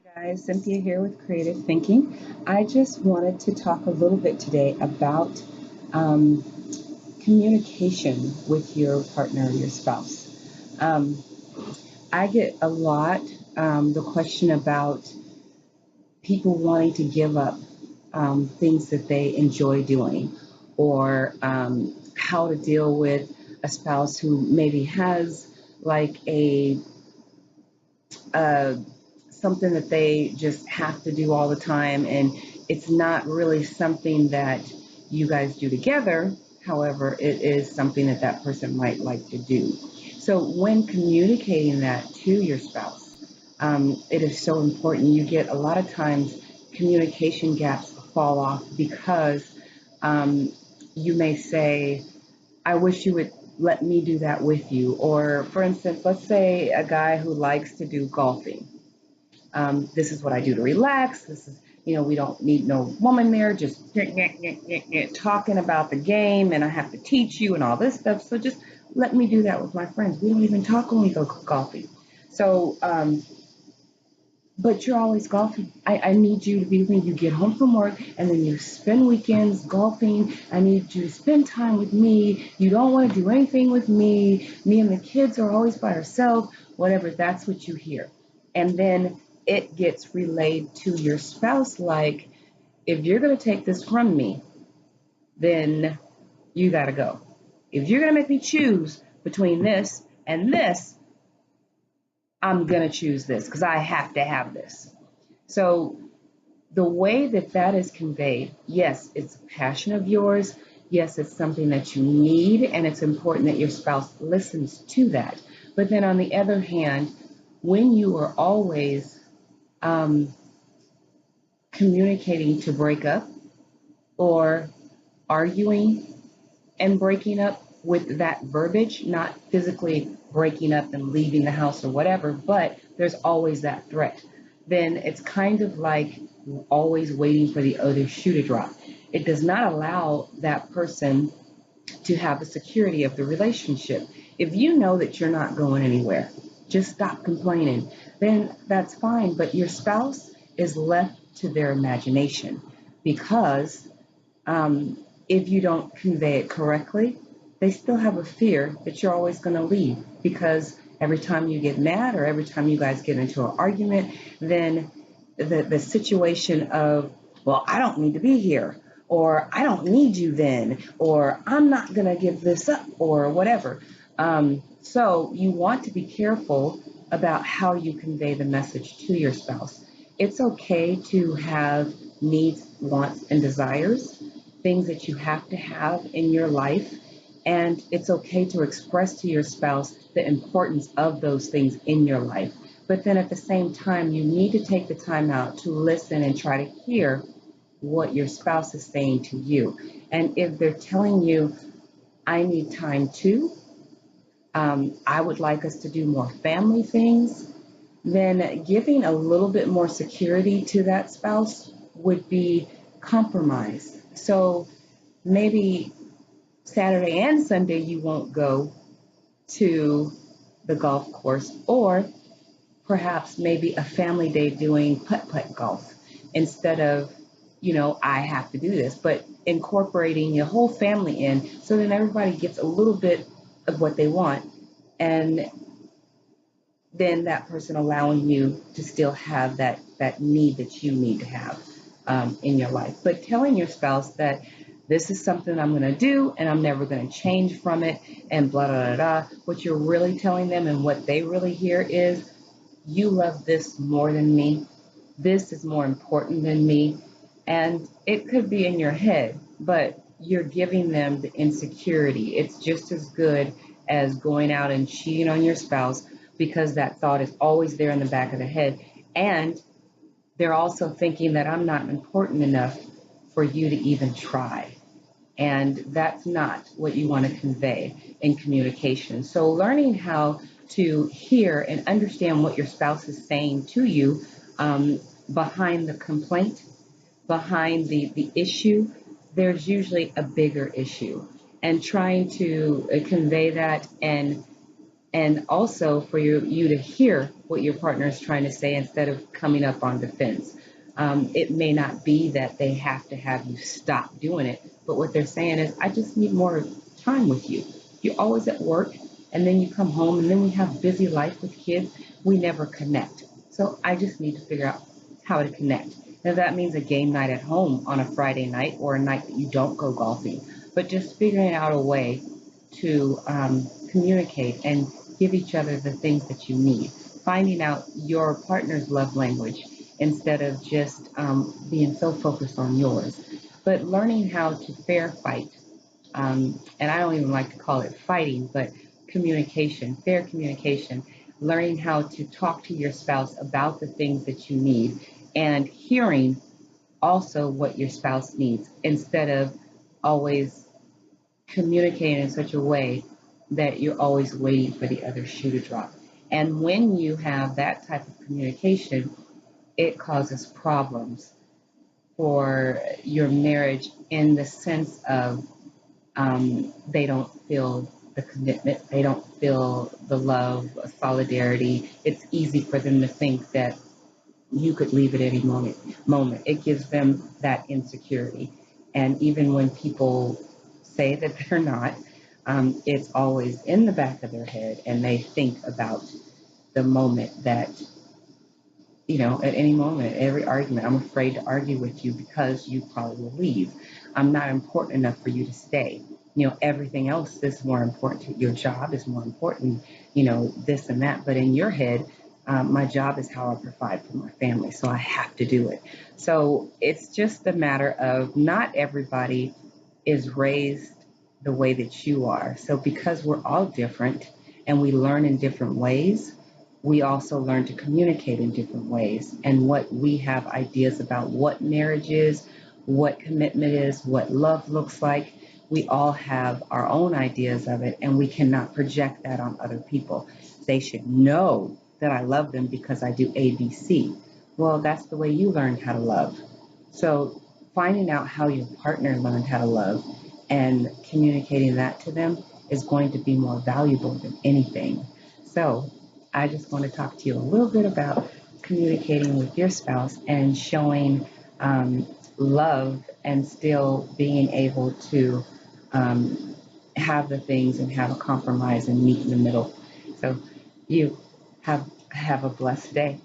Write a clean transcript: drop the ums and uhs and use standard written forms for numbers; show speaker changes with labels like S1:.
S1: Guys, Cynthia here with Creative Thinking. I just wanted to talk a little bit today about um, communication with your partner, your spouse. Um, I get a lot the question about people wanting to give up things that they enjoy doing, or how to deal with a spouse who maybe has like a something that they just have to do all the time, and it's not really something that you guys do together. However, it is something that that person might like to do. So when communicating that to your spouse, it is so important. You get a lot of times communication gaps fall off because um, you may say, I wish you would let me do that with you. Or, for instance, let's say a guy who likes to do golfing. This is what I do to relax. This is, we don't need no woman there just talking about the game, and I have to teach you and all this stuff. So just let me do that with my friends. We don't even talk when we go golfing. So, but you're always golfing. I need you to be with me. You get home from work and then you spend weekends golfing. I need you to spend time with me. You don't want to do anything with me. Me and the kids are always by ourselves, whatever. That's what you hear. And then it gets relayed to your spouse like, if you're going to take this from me, then you got to go. If you're going to make me choose between this and this, I'm going to choose this because I have to have this. So the way that that is conveyed, yes, it's a passion of yours. Yes, it's something that you need, and it's important that your spouse listens to that. But then on the other hand, when you are always um, communicating to break up or arguing and breaking up with that verbiage, not physically breaking up and leaving the house or whatever, but there's always that threat, then it's kind of like always waiting for the other shoe to drop. It does not allow that person to have the security of the relationship. If you know that you're not going anywhere, just stop complaining, then that's fine. But your spouse is left to their imagination because if you don't convey it correctly, they still have a fear that you're always going to leave because every time you get mad or every time you guys get into an argument, then the situation of, well, I don't need to be here, or I don't need you then, or I'm not going to give this up, or whatever. So you want to be careful about how you convey the message to your spouse. It's okay to have needs, wants, and desires, things that you have to have in your life. And it's okay to express to your spouse the importance of those things in your life. But then at the same time, you need to take the time out to listen and try to hear what your spouse is saying to you. And if they're telling you, I need time too, I would like us to do more family things, then giving a little bit more security to that spouse would be compromise. So maybe Saturday and Sunday you won't go to the golf course, or perhaps maybe a family day doing putt-putt golf instead of, I have to do this, but incorporating your whole family in so then everybody gets a little bit of what they want, and then that person allowing you to still have that need that you need to have in your life. But telling your spouse that this is something I'm going to do and I'm never going to change from it and blah, blah, blah, blah. What you're really telling them and what they really hear is, you love this more than me. This is more important than me. And it could be in your head, but you're giving them the insecurity. It's just as good as going out and cheating on your spouse because that thought is always there in the back of the head. And they're also thinking that I'm not important enough for you to even try. And that's not what you want to convey in communication. So learning how to hear and understand what your spouse is saying to you behind the complaint, behind the issue, there's usually a bigger issue. And trying to convey that and also for you to hear what your partner is trying to say instead of coming up on defense. It may not be that they have to have you stop doing it, but what they're saying is, I just need more time with you. You're always at work, and then you come home, and then we have busy life with kids. We never connect. So I just need to figure out how to connect. Now, that means a game night at home on a Friday night or a night that you don't go golfing, but just figuring out a way to communicate and give each other the things that you need. Finding out your partner's love language instead of just being so focused on yours. But learning how to fair fight, and I don't even like to call it fighting, but communication, fair communication, learning how to talk to your spouse about the things that you need and hearing also what your spouse needs instead of always communicating in such a way that you're always waiting for the other shoe to drop. And when you have that type of communication, it causes problems for your marriage in the sense of they don't feel the commitment, they don't feel the love, solidarity. It's easy for them to think that you could leave at any moment. It gives them that insecurity. And even when people say that they're not, it's always in the back of their head, and they think about the moment that, at any moment, every argument, I'm afraid to argue with you because you probably will leave. I'm not important enough for you to stay. Everything else is more important. Your job is more important, this and that. But in your head, my job is how I provide for my family, so I have to do it. So it's just a matter of not everybody is raised the way that you are. So because we're all different and we learn in different ways, we also learn to communicate in different ways. And what we have ideas about what marriage is, what commitment is, what love looks like, we all have our own ideas of it, and we cannot project that on other people. They should know that I love them because I do ABC. Well, that's the way you learned how to love. So finding out how your partner learned how to love and communicating that to them is going to be more valuable than anything. So I just want to talk to you a little bit about communicating with your spouse and showing love and still being able to have the things and have a compromise and meet in the middle. So you have a blessed day.